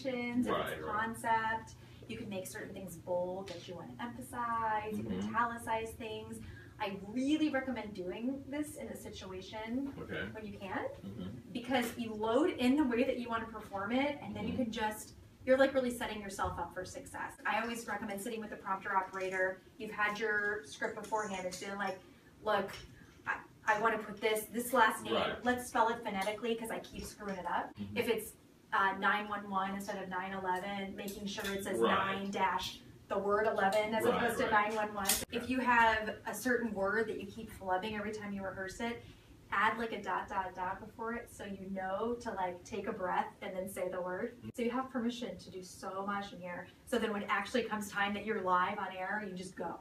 situations, if it's a concept. You can make certain things bold that you want to emphasize. You can italicize things. I really recommend doing this in a situation when you can, because you load in the way that you want to perform it, and then you can just, you're like really setting yourself up for success. I always recommend sitting with the prompter operator. You've had your script beforehand. It's been like, look, I want to put this last name. Let's spell it phonetically because I keep screwing it up. If it's 911 instead of 911, making sure it says 9 dash the word 11 as opposed to 911. If you have a certain word that you keep flubbing every time you rehearse it, add like a ... before it so you know to like take a breath and then say the word. So you have permission to do so much in here. So then when it actually comes time that you're live on air, you just go.